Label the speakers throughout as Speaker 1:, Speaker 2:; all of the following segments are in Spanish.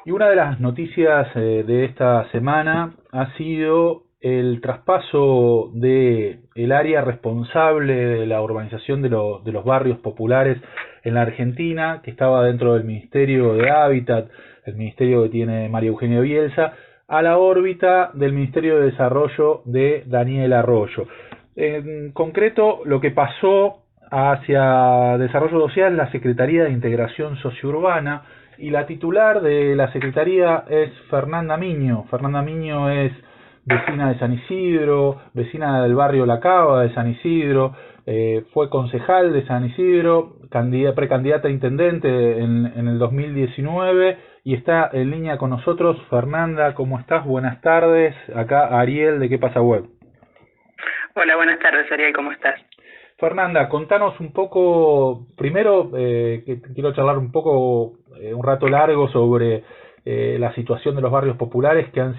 Speaker 1: Y una de las noticias de esta semana ha sido el traspaso de el área responsable de la urbanización de los barrios populares en la Argentina, que estaba dentro del Ministerio de Hábitat, el ministerio que tiene María Eugenia Bielsa, a la órbita del Ministerio de Desarrollo de Daniel Arroyo. En concreto, lo que pasó hacia Desarrollo Social, la Secretaría de Integración Sociourbana, y la titular de la Secretaría es Fernanda Miño. Fernanda Miño es vecina de San Isidro, vecina del barrio La Cava de San Isidro, fue concejal de San Isidro, precandidata a intendente en el 2019 y está en línea con nosotros. Fernanda, ¿cómo estás? Buenas tardes. Acá Ariel de ¿Qué pasa web?
Speaker 2: Hola, buenas tardes, Ariel, ¿cómo estás?
Speaker 1: Fernanda, contanos un poco, primero que quiero charlar un poco, un rato largo sobre la situación de los barrios populares que han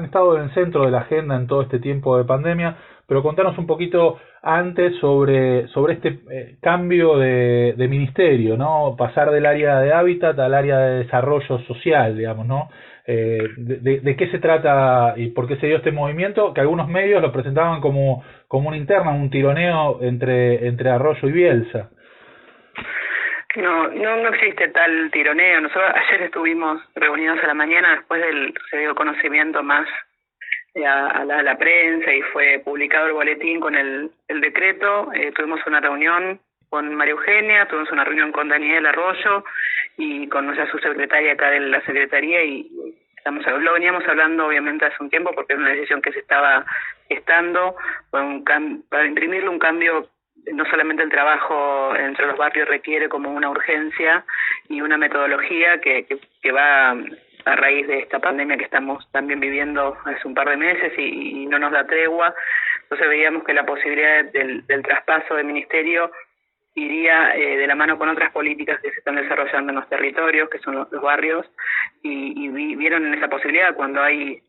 Speaker 1: estado en el centro de la agenda en todo este tiempo de pandemia, pero contanos un poquito antes sobre este cambio de ministerio, ¿no? Pasar del área de hábitat al área de desarrollo social, digamos, ¿no? ¿De qué se trata y por qué se dio este movimiento? Que algunos medios lo presentaban como una interna, un tironeo entre Arroyo y Bielsa.
Speaker 2: No existe tal tironeo. Nosotros ayer estuvimos reunidos a la mañana después se dio conocimiento más a la prensa y fue publicado el boletín con el decreto. Tuvimos una reunión con María Eugenia, tuvimos una reunión con Daniel Arroyo y con nuestra subsecretaria acá de la Secretaría y lo veníamos hablando obviamente hace un tiempo porque era una decisión que se estaba gestando para imprimirle un cambio. No solamente el trabajo entre los barrios requiere como una urgencia y una metodología que va a raíz de esta pandemia que estamos también viviendo hace un par de meses y no nos da tregua. Entonces veíamos que la posibilidad del traspaso de ministerio iría de la mano con otras políticas que se están desarrollando en los territorios, que son los barrios, y vieron en esa posibilidad. Cuando hay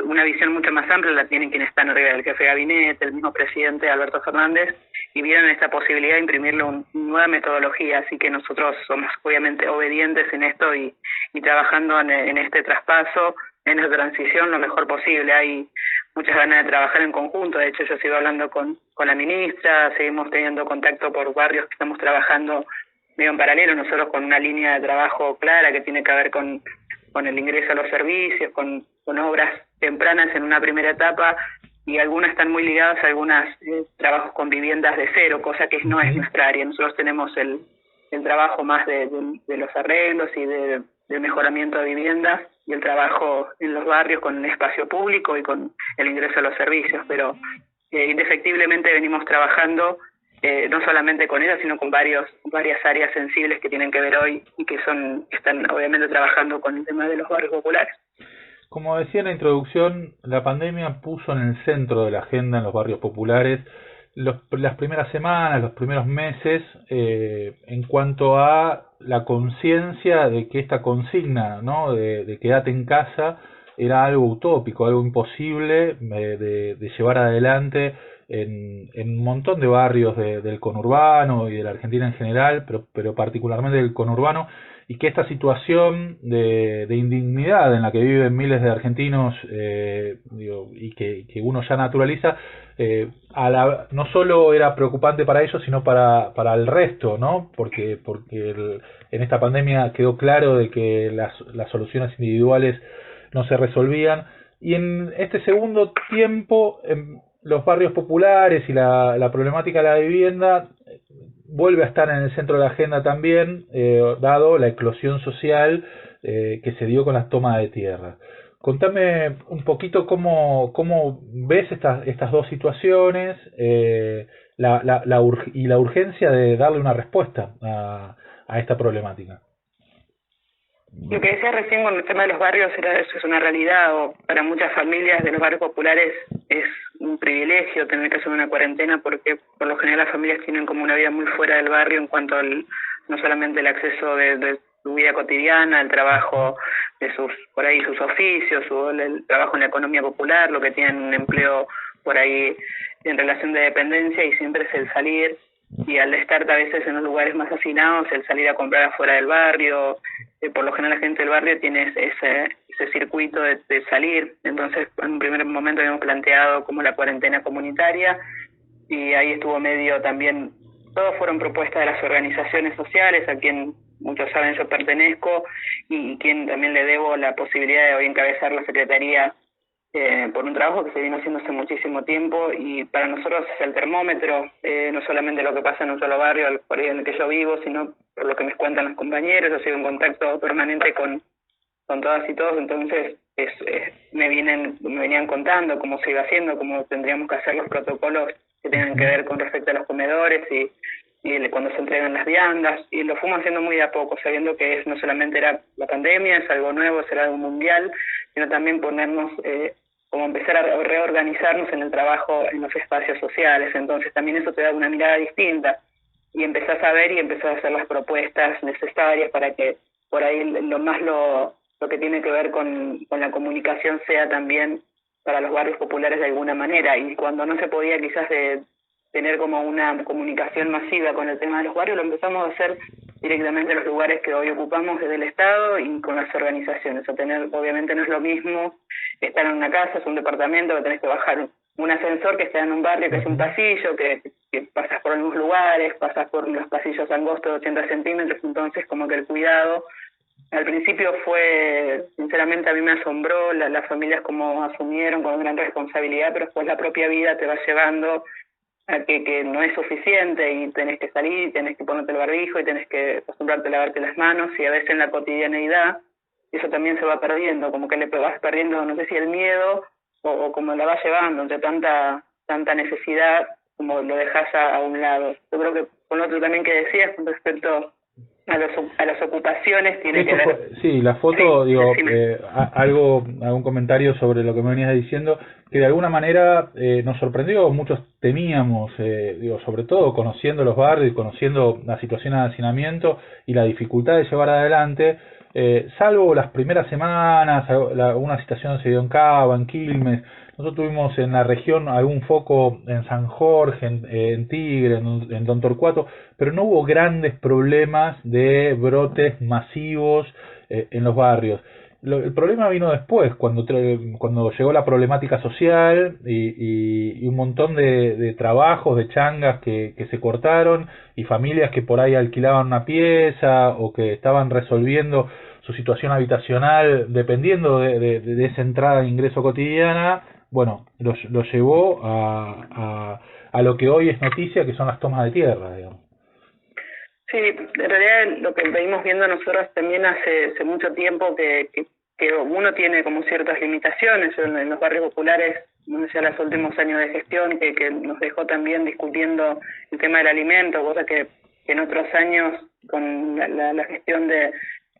Speaker 2: una visión mucho más amplia, la tienen quienes están arriba del jefe de gabinete, el mismo presidente Alberto Fernández, y vieron esta posibilidad de imprimirle una nueva metodología. Así que nosotros somos obviamente obedientes en esto y trabajando en este traspaso, en esta transición lo mejor posible. Hay muchas ganas de trabajar en conjunto. De hecho, yo sigo hablando con la ministra, seguimos teniendo contacto por barrios que estamos trabajando medio en paralelo, nosotros con una línea de trabajo clara que tiene que ver con el ingreso a los servicios, con obras tempranas en una primera etapa, y algunas están muy ligadas a algunos trabajos con viviendas de cero, cosa que no es nuestra área. Nosotros tenemos el trabajo más de los arreglos y del mejoramiento de viviendas, y el trabajo en los barrios con el espacio público y con el ingreso a los servicios, pero indefectiblemente venimos trabajando no solamente con ellas, sino con varias áreas sensibles que tienen que ver hoy y que están obviamente trabajando con el tema de los barrios populares.
Speaker 1: Como decía en la introducción, la pandemia puso en el centro de la agenda en los barrios populares las primeras semanas, los primeros meses, en cuanto a la conciencia de que esta consigna, ¿no? de quédate en casa, era algo utópico, algo imposible de llevar adelante en un montón de barrios del conurbano y de la Argentina en general, pero particularmente del conurbano, y que esta situación de indignidad en la que viven miles de argentinos y que uno ya naturaliza, no solo era preocupante para ellos, sino para el resto, ¿no? Porque en esta pandemia quedó claro de que las soluciones individuales no se resolvían, y en este segundo tiempo los barrios populares y la problemática de la vivienda vuelve a estar en el centro de la agenda también, dado la eclosión social que se dio con las tomas de tierra. Contame un poquito cómo ves estas dos situaciones y la urgencia de darle una respuesta a esta problemática.
Speaker 2: Lo que decía recién con el tema de los barrios, eso es una realidad, o para muchas familias de los barrios populares es un privilegio tener que hacer una cuarentena, porque por lo general las familias tienen como una vida muy fuera del barrio en cuanto no solamente el acceso de su vida cotidiana, el trabajo de sus oficios, el trabajo en la economía popular, lo que tienen un empleo por ahí en relación de dependencia, y siempre es el salir y al estar a veces en los lugares más hacinados, el salir a comprar afuera del barrio, por lo general la gente del barrio tiene ese circuito de salir. Entonces en un primer momento habíamos planteado como la cuarentena comunitaria, y ahí estuvo medio también, todos fueron propuestas de las organizaciones sociales a quien muchos saben yo pertenezco, y quien también le debo la posibilidad de hoy encabezar la secretaría por un trabajo que se vino haciendo hace muchísimo tiempo, y para nosotros es el termómetro, no solamente lo que pasa en un solo barrio, por ahí en el que yo vivo, sino por lo que me cuentan los compañeros. Yo sigo en contacto permanente con todas y todos, entonces me venían contando cómo se iba haciendo, cómo tendríamos que hacer los protocolos que tengan que ver con respecto a los comedores y cuando se entregan las viandas, y lo fuimos haciendo muy de a poco, sabiendo que no solamente era la pandemia, es algo nuevo, será algo mundial, sino también ponernos, como empezar a reorganizarnos en el trabajo en los espacios sociales. Entonces también eso te da una mirada distinta, y empezás a ver y empezás a hacer las propuestas necesarias para que por ahí lo que tiene que ver con la comunicación sea también para los barrios populares de alguna manera. Y cuando no se podía quizás tener como una comunicación masiva con el tema de los barrios, lo empezamos a hacer directamente en los lugares que hoy ocupamos desde el Estado y con las organizaciones. Obviamente no es lo mismo estar en una casa, es un departamento, que tenés que bajar un ascensor, que está en un barrio que es un pasillo, que pasas por algunos lugares, pasas por los pasillos angostos de 80 centímetros, entonces como que el cuidado al principio fue, sinceramente a mí me asombró las familias como asumieron con gran responsabilidad, pero después la propia vida te va llevando a que no es suficiente, y tenés que salir, tenés que ponerte el barbijo, y tenés que acostumbrarte a lavarte las manos, y a veces en la cotidianeidad eso también se va perdiendo, como que le vas perdiendo, no sé si el miedo o como la vas llevando entre tanta necesidad, como lo dejas a un lado. Yo creo que con lo otro también que decías con respecto a las ocupaciones tiene que ver.
Speaker 1: Sí, la foto,
Speaker 2: Sí,
Speaker 1: digo, algún comentario sobre lo que me venías diciendo, que de alguna manera nos sorprendió, muchos temíamos, digo, sobre todo conociendo los barrios y conociendo la situación de hacinamiento y la dificultad de llevar adelante, salvo las primeras semanas, una situación se dio en Cava, en Quilmes. Nosotros tuvimos en la región algún foco en San Jorge, en Tigre, en Don Torcuato, pero no hubo grandes problemas de brotes masivos en los barrios. El problema vino después, cuando llegó la problemática social y un montón de trabajos, de changas que se cortaron, y familias que por ahí alquilaban una pieza o que estaban resolviendo su situación habitacional dependiendo de esa entrada de ingreso cotidiana. Bueno, lo llevó a lo que hoy es noticia, que son las tomas de tierra, digamos.
Speaker 2: Sí, en realidad lo que venimos viendo nosotros también hace mucho tiempo que uno tiene como ciertas limitaciones en los barrios populares, no sé, los últimos años de gestión que nos dejó también discutiendo el tema del alimento, cosa que en otros años con la gestión de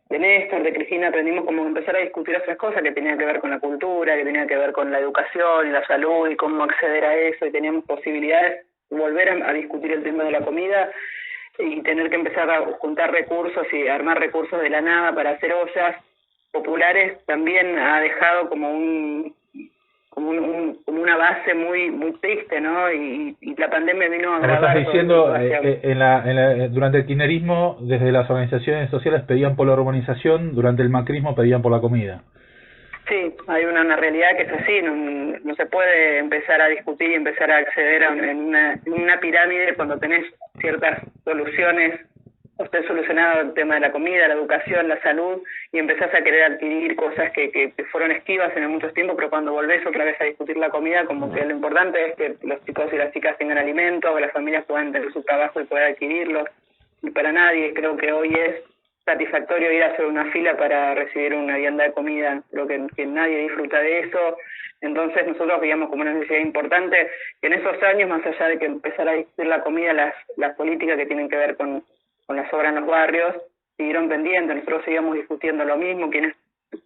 Speaker 2: Néstor, de Cristina, aprendimos como empezar a discutir otras cosas que tenían que ver con la cultura, que tenían que ver con la educación y la salud y cómo acceder a eso, y teníamos posibilidades de volver a discutir el tema de la comida y tener que empezar a juntar recursos y armar recursos de la nada para hacer ollas populares. También ha dejado como una base muy triste, ¿no? Y la pandemia vino a agravar.
Speaker 1: Como estás diciendo, durante el kirchnerismo, desde las organizaciones sociales pedían por la urbanización, durante el macrismo pedían por la comida.
Speaker 2: Sí, hay una realidad que es así, no se puede empezar a discutir y empezar a acceder en una pirámide cuando tenés ciertas soluciones, usted solucionado el tema de la comida, la educación, la salud, y empezás a querer adquirir cosas que fueron esquivas en muchos tiempos, pero cuando volvés otra vez a discutir la comida, como que lo importante es que los chicos y las chicas tengan alimento, que las familias puedan tener su trabajo y puedan adquirirlos, y para nadie creo que hoy es satisfactorio ir a hacer una fila para recibir una vianda de comida. Creo que nadie disfruta de eso. Entonces nosotros veíamos como una necesidad importante que en esos años, más allá de que empezara a discutir la comida, las políticas que tienen que ver con las obras en los barrios siguieron pendientes. Nosotros seguíamos discutiendo lo mismo, quienes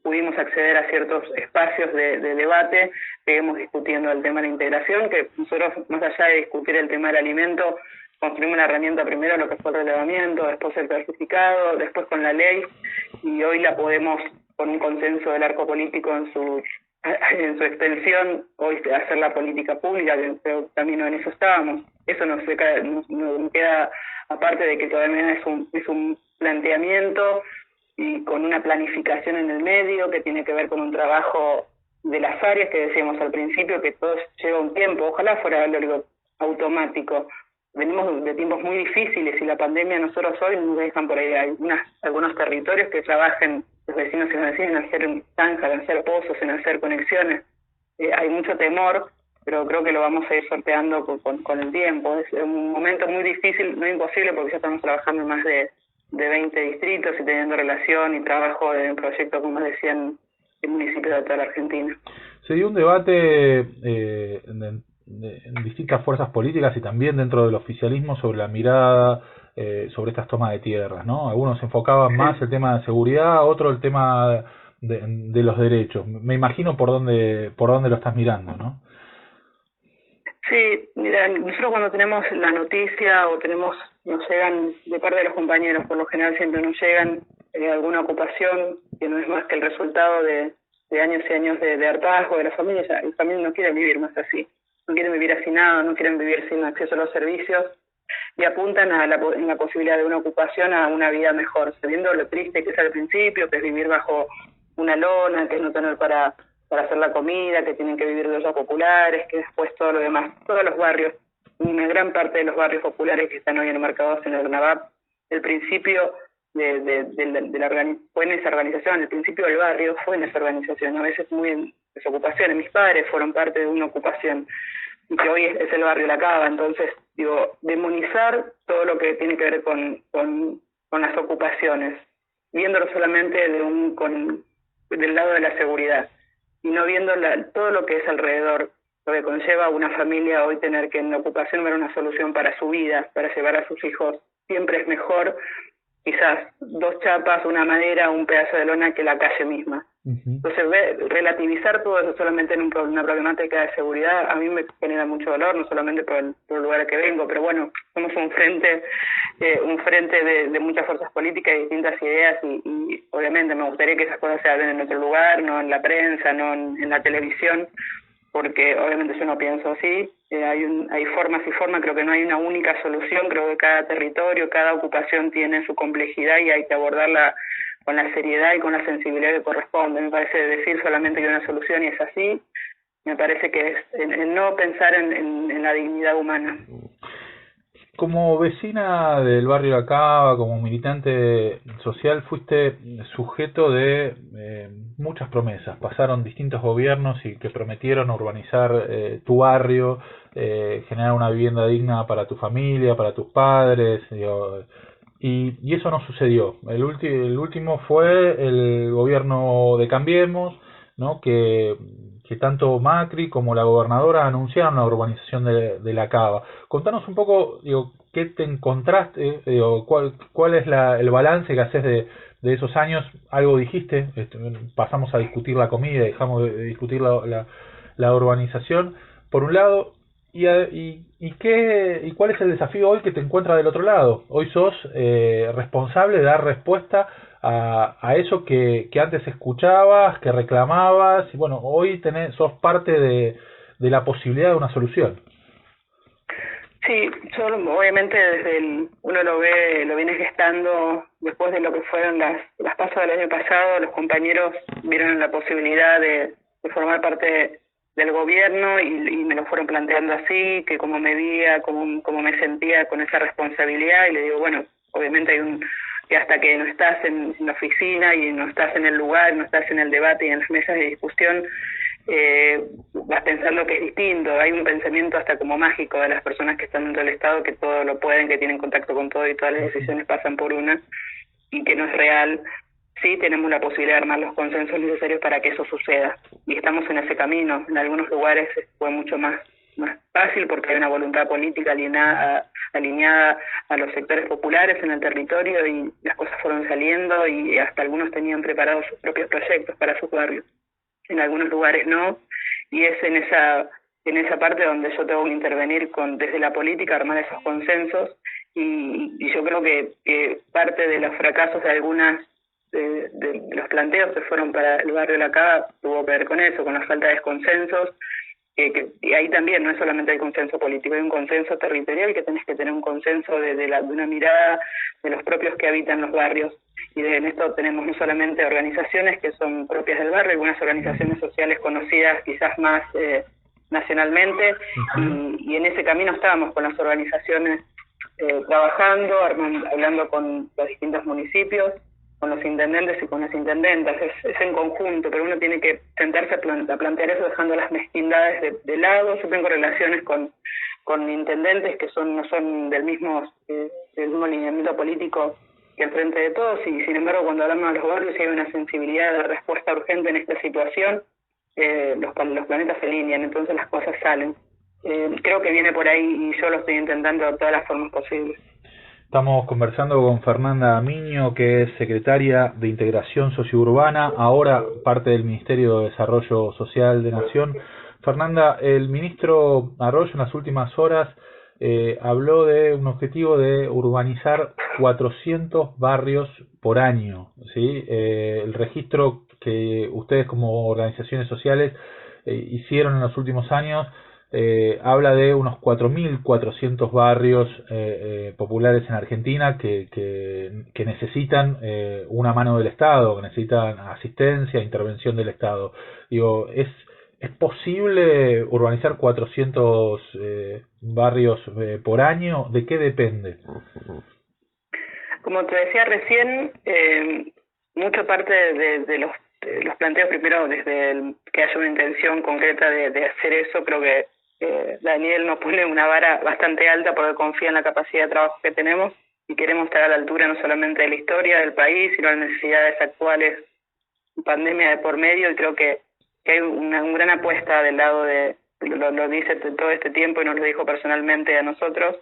Speaker 2: pudimos acceder a ciertos espacios de debate, seguimos discutiendo el tema de la integración, que nosotros, más allá de discutir el tema del alimento, construimos la herramienta primero, lo que fue el relevamiento, después el clasificado, después con la ley, y hoy la podemos, con un consenso del arco político en su extensión, hoy hacer la política pública, que creo que también en eso estábamos. eso no queda, aparte de que todavía es un planteamiento y con una planificación en el medio que tiene que ver con un trabajo de las áreas que decíamos al principio, que todo lleva un tiempo, ojalá fuera algo automático. Venimos de tiempos muy difíciles y la pandemia nosotros hoy nos dejan por ahí algunos territorios que trabajen los vecinos y las vecinas en hacer zanjas, en hacer pozos, en hacer conexiones. Hay mucho temor, pero creo que lo vamos a ir sorteando con el tiempo. Es un momento muy difícil, no imposible, porque ya estamos trabajando en más de 20 distritos y teniendo relación y trabajo en proyectos con más de 100 municipios de toda la Argentina.
Speaker 1: Se dio un debate en distintas fuerzas políticas y también dentro del oficialismo sobre la mirada sobre estas tomas de tierras, ¿no? Algunos enfocaban más el tema de seguridad, otro el tema de los derechos. Me imagino por dónde lo estás mirando, ¿no?
Speaker 2: Sí, mira, nosotros cuando tenemos la noticia o nos llegan de parte de los compañeros, por lo general siempre nos llegan alguna ocupación que no es más que el resultado de años y años de hartazgo de las familias. Las familias no quieren vivir más así, no quieren vivir hacinados, no quieren vivir sin acceso a los servicios y apuntan en la posibilidad de una ocupación a una vida mejor, sabiendo lo triste que es al principio, que es vivir bajo una lona, que es no tener para hacer la comida, que tienen que vivir de ollas populares, que después todo lo demás, todos los barrios, una gran parte de los barrios populares que están hoy enmarcados en el NAVAP, el principio fue en esa organización, el principio del barrio fue en esa organización, a veces muy en desocupaciones. Mis padres fueron parte de una ocupación, y que hoy es el barrio La Cava. Entonces, demonizar todo lo que tiene que ver con las ocupaciones, viéndolo solamente del lado de la seguridad, y no viendo todo lo que es alrededor, lo que conlleva a una familia hoy tener que en la ocupación ver una solución para su vida, para llevar a sus hijos. Siempre es mejor quizás 2 chapas, una madera, un pedazo de lona que la calle misma. Entonces, relativizar todo eso solamente en una problemática de seguridad a mí me genera mucho dolor, no solamente por el lugar que vengo, pero bueno, somos un frente de muchas fuerzas políticas y distintas ideas y obviamente me gustaría que esas cosas se hablen en otro lugar, no en la prensa, no en la televisión, porque obviamente yo no pienso así. Hay formas y formas, creo que no hay una única solución, creo que cada territorio, cada ocupación tiene su complejidad y hay que abordarla con la seriedad y con la sensibilidad que corresponde. Me parece decir solamente que hay una solución y es así, me parece que es en no pensar en la dignidad humana.
Speaker 1: Como vecina del barrio La Cava, como militante social, fuiste sujeto de muchas promesas. Pasaron distintos gobiernos y que prometieron urbanizar tu barrio, generar una vivienda digna para tu familia, para tus padres, y eso no sucedió. El último fue el gobierno de Cambiemos, ¿no? Que tanto Macri como la gobernadora anunciaron la urbanización de La Cava. Contanos un poco, ¿qué te encontraste? ¿Cuál es el balance que haces de esos años? Algo dijiste, pasamos a discutir la comida, dejamos de discutir la urbanización, por un lado, y cuál es el desafío hoy que te encuentras del otro lado. Hoy sos responsable de dar respuesta a eso que antes escuchabas, que reclamabas, y bueno, hoy sos parte de la posibilidad de una solución.
Speaker 2: Sí, yo obviamente uno lo viene gestando después de lo que fueron las pasos del año pasado. Los compañeros vieron la posibilidad de formar parte del gobierno y me lo fueron planteando así, que cómo me veía, cómo me sentía con esa responsabilidad, y le digo, bueno, obviamente que hasta que no estás en la oficina y no estás en el lugar, no estás en el debate y en las mesas de discusión, vas pensando que es distinto. Hay un pensamiento hasta como mágico de las personas que están dentro del Estado, que todo lo pueden, que tienen contacto con todo y todas las decisiones pasan por una, y que no es real. Sí tenemos la posibilidad de armar los consensos necesarios para que eso suceda, y estamos en ese camino. En algunos lugares fue mucho más fácil porque hay una voluntad política alineada a los sectores populares en el territorio, y las cosas fueron saliendo y hasta algunos tenían preparados sus propios proyectos para sus barrios. En algunos lugares no, y es en esa parte donde yo tengo que intervenir desde la política, armar esos consensos, y yo creo que parte de los fracasos de algunas de los planteos que fueron para el barrio La Cava tuvo que ver con eso, con la falta de consensos, y ahí también no es solamente el consenso político, hay un consenso territorial que tenés que tener un consenso de una mirada de los propios que habitan los barrios. Y en esto tenemos no solamente organizaciones que son propias del barrio, algunas organizaciones sociales conocidas quizás más nacionalmente, y en ese camino estábamos con las organizaciones trabajando, hablando con los distintos municipios, con los intendentes y con las intendentas, es en conjunto, pero uno tiene que sentarse a plantear eso dejando las mezquindades de lado. Yo tengo relaciones con intendentes que no son del mismo lineamiento político que el Frente de Todos, y sin embargo cuando hablamos de los barrios y hay una sensibilidad de respuesta urgente en esta situación, los planetas se alinean, entonces las cosas salen. Creo que viene por ahí y yo lo estoy intentando de todas las formas posibles.
Speaker 1: Estamos conversando con Fernanda Miño, que es secretaria de Integración Sociourbana, ahora parte del Ministerio de Desarrollo Social de Nación. Fernanda, el ministro Arroyo en las últimas horas habló de un objetivo de urbanizar 400 barrios por año, ¿sí? El registro que ustedes como organizaciones sociales hicieron en los últimos años habla de unos 4.400 barrios populares en Argentina que necesitan una mano del Estado, que necesitan asistencia, intervención del Estado. Digo, ¿es posible urbanizar 400 barrios por año? ¿De qué depende?
Speaker 2: Como te decía recién, mucha parte de los planteos, primero desde que haya una intención concreta de hacer eso, creo que Daniel nos pone una vara bastante alta porque confía en la capacidad de trabajo que tenemos y queremos estar a la altura no solamente de la historia del país, sino de las necesidades actuales, pandemia de por medio, y creo que hay una gran apuesta del lado de, lo dice todo este tiempo y nos lo dijo personalmente a nosotros,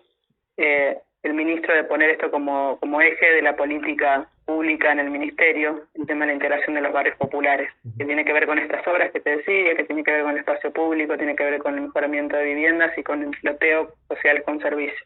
Speaker 2: el ministro, de poner esto como eje de la política pública en el ministerio, el tema de la integración de los barrios populares, que tiene que ver con estas obras que te decía, que tiene que ver con el espacio público, tiene que ver con el mejoramiento de viviendas y con el floteo social con servicios.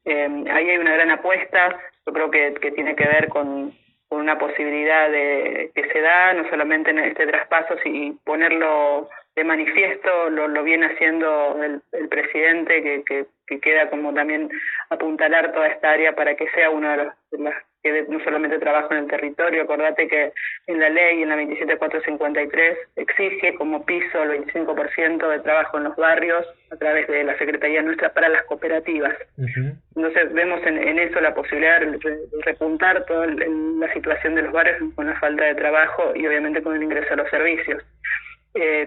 Speaker 2: Ahí hay una gran apuesta, yo creo que tiene que ver con una posibilidad que se da, no solamente en este traspaso, y ponerlo de manifiesto, lo viene haciendo el presidente, que queda como también apuntalar toda esta área para que sea una de las que no solamente trabaja en el territorio. Acordate que en la ley, en la 27453, exige como piso el 25% de trabajo en los barrios a través de la Secretaría nuestra para las cooperativas. Entonces vemos en eso la posibilidad de repuntar toda la situación de los barrios con la falta de trabajo y obviamente con el ingreso a los servicios.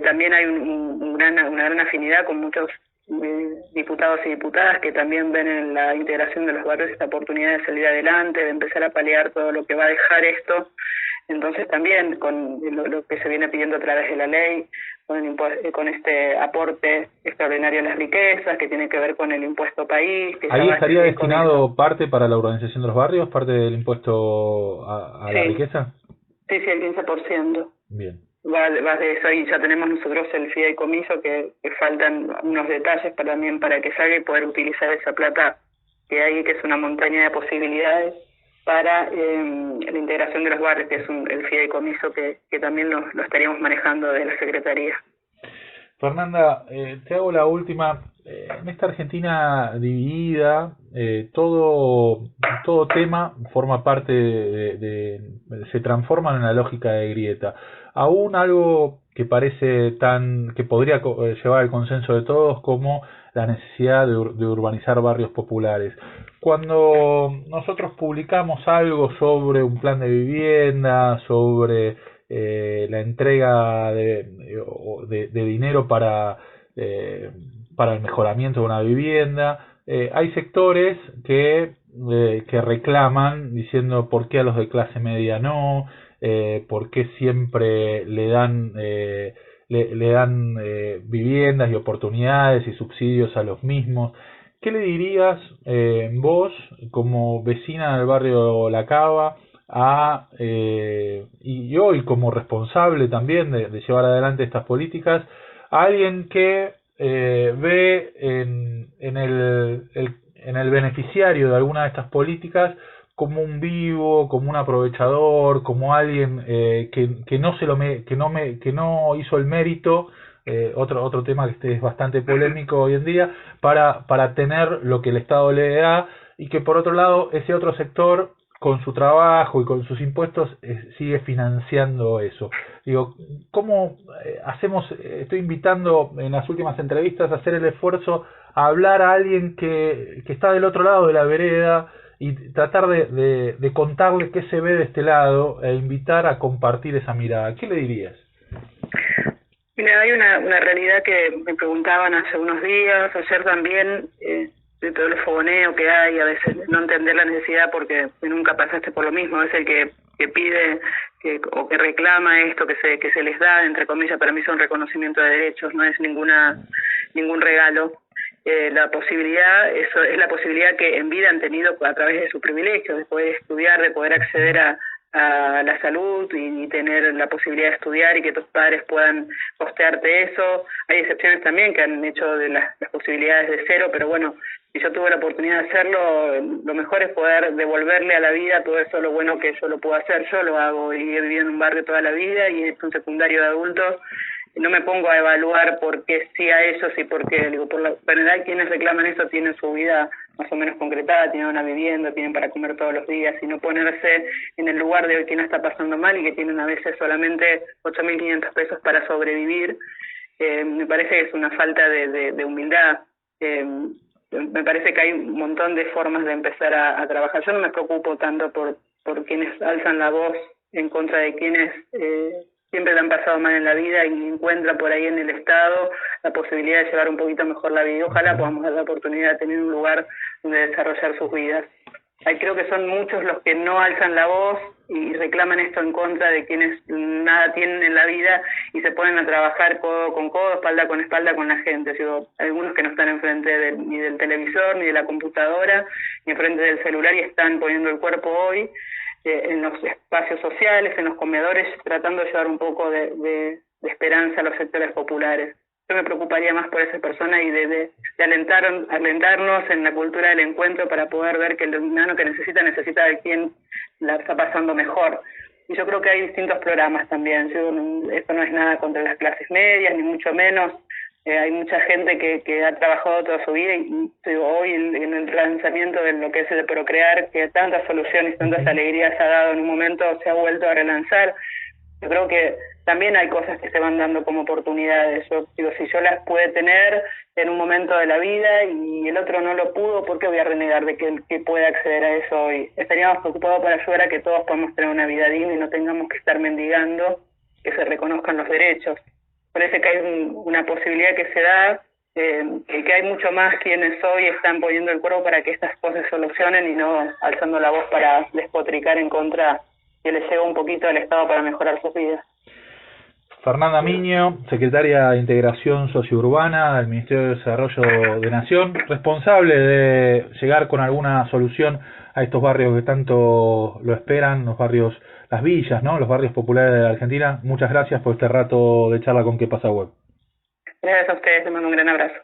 Speaker 2: También hay una gran afinidad con muchos diputados y diputadas que también ven en la integración de los barrios esta oportunidad de salir adelante, de empezar a paliar todo lo que va a dejar esto. Entonces también con lo que se viene pidiendo a través de la ley, con este aporte extraordinario a las riquezas, que tiene que ver con el impuesto país.
Speaker 1: ¿Ahí estaría destinado parte para la urbanización de los barrios, parte del impuesto a la riqueza?
Speaker 2: Sí, el 15%.
Speaker 1: Bien.
Speaker 2: Va de eso, y ya tenemos nosotros el fideicomiso que faltan unos detalles también para que salga y poder utilizar esa plata que hay, que es una montaña de posibilidades para la integración de los barrios, que es el fideicomiso que también lo estaríamos manejando de la Secretaría.
Speaker 1: Fernanda, te hago la última. En esta Argentina dividida, todo tema forma parte se transforma en una lógica de grieta. Aún algo que parece que podría llevar al consenso de todos, como la necesidad de urbanizar barrios populares. Cuando nosotros publicamos algo sobre un plan de vivienda, sobre la entrega de dinero para el mejoramiento de una vivienda, hay sectores que reclaman diciendo por qué a los de clase media no, por qué siempre le dan viviendas y oportunidades y subsidios a los mismos. ¿Qué le dirías vos, como vecina del barrio La Cava, y hoy como responsable también de llevar adelante estas políticas, a alguien que ve en el beneficiario de alguna de estas políticas como un vivo, como un aprovechador, como alguien que no hizo el mérito otro tema que es bastante polémico hoy en día, para tener lo que el Estado le da, y que por otro lado ese otro sector con su trabajo y con sus impuestos sigue financiando eso. Digo, ¿cómo hacemos? Estoy invitando en las últimas entrevistas a hacer el esfuerzo a hablar a alguien que está del otro lado de la vereda y tratar de contarle qué se ve de este lado e invitar a compartir esa mirada. ¿Qué le dirías?
Speaker 2: Mira, hay una realidad que me preguntaban hace unos días, ayer también, de todo el fogoneo que hay, a veces no entender la necesidad porque nunca pasaste por lo mismo, a veces el que pide o que reclama esto que se les da, entre comillas, para mí son reconocimiento de derechos, no es ningún regalo. La posibilidad, eso es la posibilidad que en vida han tenido a través de sus privilegios, de poder estudiar, de poder acceder a la salud y tener la posibilidad de estudiar y que tus padres puedan costearte eso. Hay excepciones también que han hecho de las posibilidades de cero, pero bueno, si yo tuve la oportunidad de hacerlo, lo mejor es poder devolverle a la vida todo eso, lo bueno que yo lo puedo hacer. Yo lo hago y he vivido en un barrio toda la vida y es un secundario de adultos. No me pongo a evaluar por qué sí a ellos y por qué. Digo, por la general quienes reclaman eso tienen su vida más o menos concretada, tienen una vivienda, tienen para comer todos los días, y no ponerse en el lugar de quien está pasando mal y que tienen a veces solamente 8.500 pesos para sobrevivir, me parece que es una falta de humildad. Me parece que hay un montón de formas de empezar a trabajar. Yo no me preocupo tanto por quienes alzan la voz en contra de quienes siempre le han pasado mal en la vida y encuentran por ahí en el Estado la posibilidad de llevar un poquito mejor la vida. Ojalá podamos dar la oportunidad de tener un lugar donde desarrollar sus vidas. Creo que son muchos los que no alzan la voz y reclaman esto en contra de quienes nada tienen en la vida y se ponen a trabajar codo con codo, espalda con la gente. Digo, algunos que no están enfrente ni del televisor, ni de la computadora, ni enfrente del celular y están poniendo el cuerpo hoy en los espacios sociales, en los comedores, tratando de llevar un poco de esperanza a los sectores populares. Yo me preocuparía más por esa persona y de alentarnos en la cultura del encuentro para poder ver que el humano que necesita de quien la está pasando mejor. Y yo creo que hay distintos programas también. Esto no es nada contra las clases medias, ni mucho menos. Hay mucha gente que ha trabajado toda su vida y hoy en el lanzamiento de lo que es el Procrear, que tantas soluciones, tantas alegrías ha dado en un momento, se ha vuelto a relanzar. Yo creo que también hay cosas que se van dando como oportunidades. Yo digo, si yo las pude tener en un momento de la vida y el otro no lo pudo, ¿por qué voy a renegar de que pueda acceder a eso hoy? Estaríamos preocupados para ayudar a que todos podamos tener una vida digna y no tengamos que estar mendigando que se reconozcan los derechos. Parece que hay una posibilidad que se da, que hay mucho más quienes hoy están poniendo el cuerpo para que estas cosas se solucionen y no alzando la voz para despotricar en contra que les llega un poquito al Estado para mejorar sus vidas.
Speaker 1: Fernanda Miño, secretaria de Integración Sociourbana del Ministerio de Desarrollo de Nación, responsable de llegar con alguna solución a estos barrios que tanto lo esperan, los barrios, las villas, ¿no? Los barrios populares de la Argentina. Muchas gracias por este rato de charla con ¿Qué pasa web?
Speaker 2: Gracias a ustedes, les mando un gran abrazo.